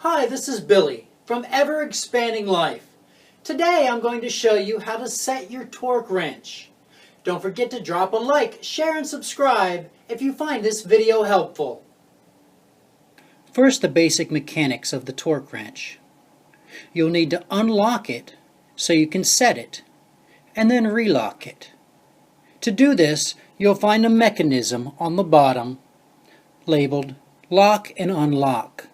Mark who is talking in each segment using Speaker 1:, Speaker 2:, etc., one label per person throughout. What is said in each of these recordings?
Speaker 1: Hi, this is Billy from Ever Expanding Life. Today I'm going to show you how to set your torque wrench. Don't forget to drop a like, share, and subscribe if you find this video helpful. First, the basic mechanics of the torque wrench. You'll need to unlock it so you can set it, and then relock it. To do this, you'll find a mechanism on the bottom labeled Lock and Unlock.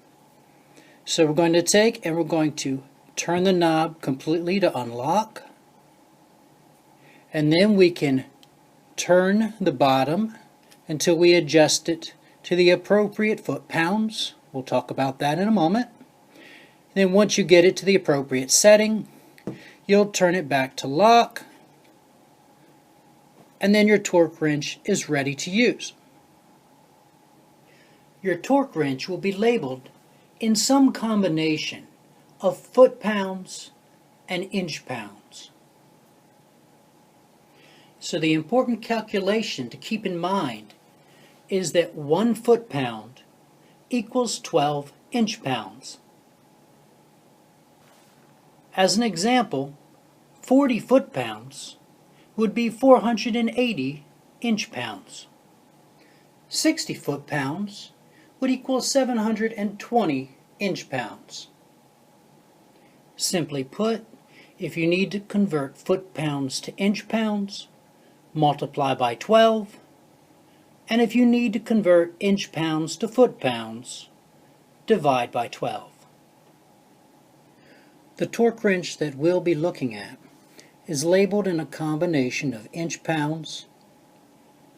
Speaker 1: So we're going to take and we're going to turn the knob completely to unlock, and then we can turn the bottom until we adjust it to the appropriate foot-pounds. We'll talk about that in a moment. Then once you get it to the appropriate setting, you'll turn it back to lock, and then your torque wrench is ready to use. Your torque wrench will be labeled in some combination of foot-pounds and inch-pounds. So the important calculation to keep in mind is that 1 foot-pound equals 12 inch-pounds. As an example, 40 foot-pounds would be 480 inch-pounds. 60 foot-pounds would equal 720 inch-pounds. Simply put, if you need to convert foot-pounds to inch-pounds, multiply by 12, and if you need to convert inch-pounds to foot-pounds, divide by 12. The torque wrench that we'll be looking at is labeled in a combination of inch-pounds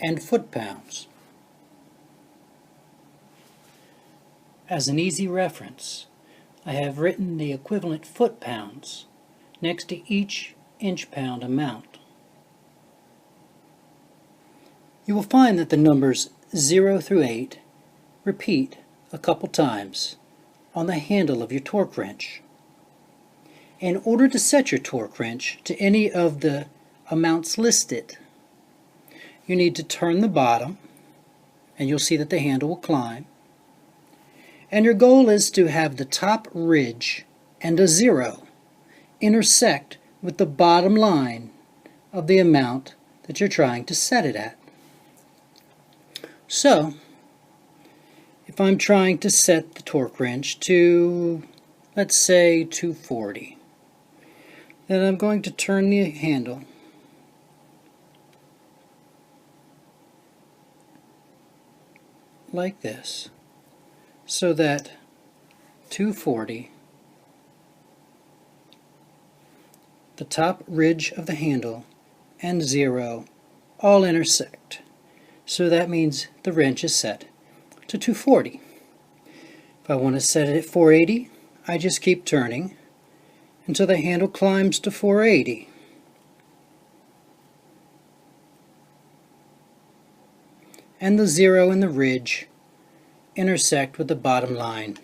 Speaker 1: and foot-pounds. As an easy reference, I have written the equivalent foot-pounds next to each inch-pound amount. You will find that the numbers 0 through 8 repeat a couple times on the handle of your torque wrench. In order to set your torque wrench to any of the amounts listed, you need to turn the bottom, and you'll see that the handle will climb. And your goal is to have the top ridge and a 0 intersect with the bottom line of the amount that you're trying to set it at. So, if I'm trying to set the torque wrench to, let's say, 240, then I'm going to turn the handle like this, so that 240, the top ridge of the handle, and 0 all intersect. So that means the wrench is set to 240. If I want to set it at 480, I just keep turning until the handle climbs to 480. And the 0 and the ridge intersect with the bottom line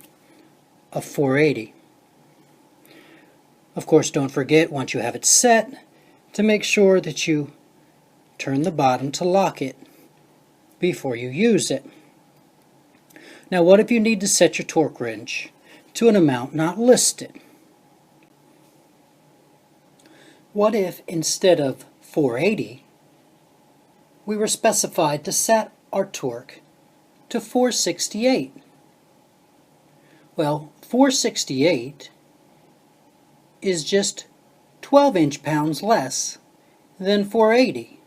Speaker 1: of 480. Of course, don't forget, once you have it set, to make sure that you turn the bottom to lock it before you use it. Now, what if you need to set your torque wrench to an amount not listed? What if instead of 480, we were specified to set our torque to 468? Well, 468 is just 12 inch-pounds less than 480.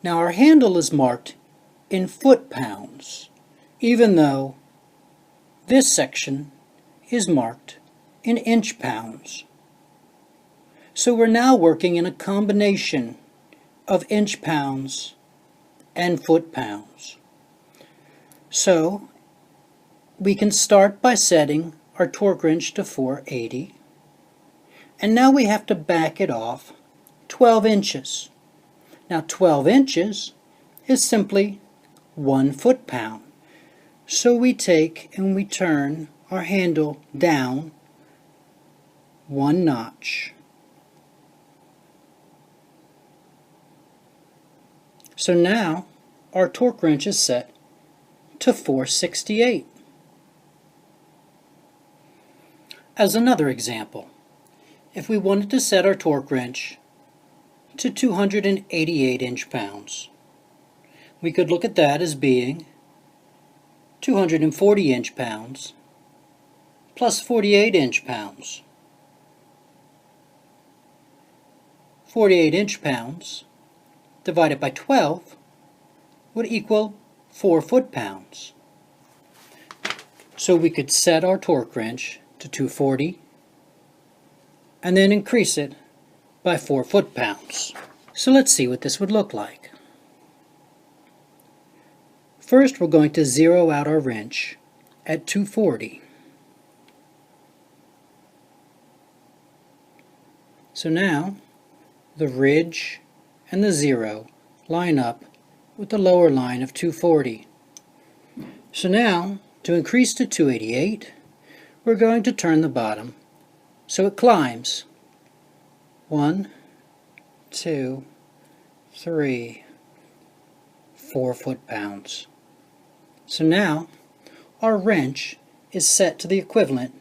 Speaker 1: Now our handle is marked in foot-pounds, even though this section is marked in inch-pounds. So we're now working in a combination of inch-pounds and foot-pounds. So we can start by setting our torque wrench to 480, and now we have to back it off 12 inches. Now 12 inches is simply 1 foot-pound. So we take and we turn our handle down 1 notch. So now our torque wrench is set to 468. As another example, if we wanted to set our torque wrench to 288 inch-pounds, we could look at that as being 240 inch-pounds plus 48 inch-pounds. 48 inch-pounds divided by 12 would equal 4 foot-pounds. So we could set our torque wrench to 240 and then increase it by 4 foot-pounds. So let's see what this would look like. First, we're going to zero out our wrench at 240. So now the ridge and the zero line up with the lower line of 240. So now, to increase to 288, we're going to turn the bottom so it climbs 1, 2, 3, 4 foot-pounds. So now our wrench is set to the equivalent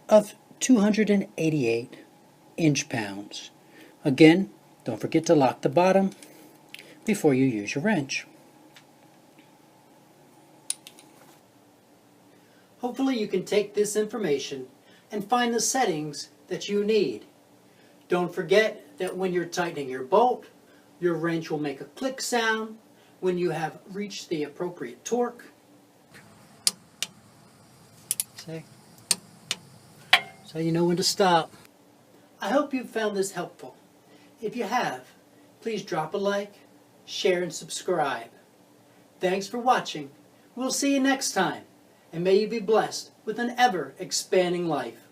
Speaker 1: of 288 inch-pounds. Again, don't forget to lock the bottom before you use your wrench. Hopefully you can take this information and find the settings that you need. Don't forget that when you're tightening your bolt, your wrench will make a click sound when you have reached the appropriate torque. See? So you know when to stop. I hope you found this helpful. If you have, please drop a like, share, and subscribe. Thanks for watching. We'll see you next time, and may you be blessed with an ever-expanding life.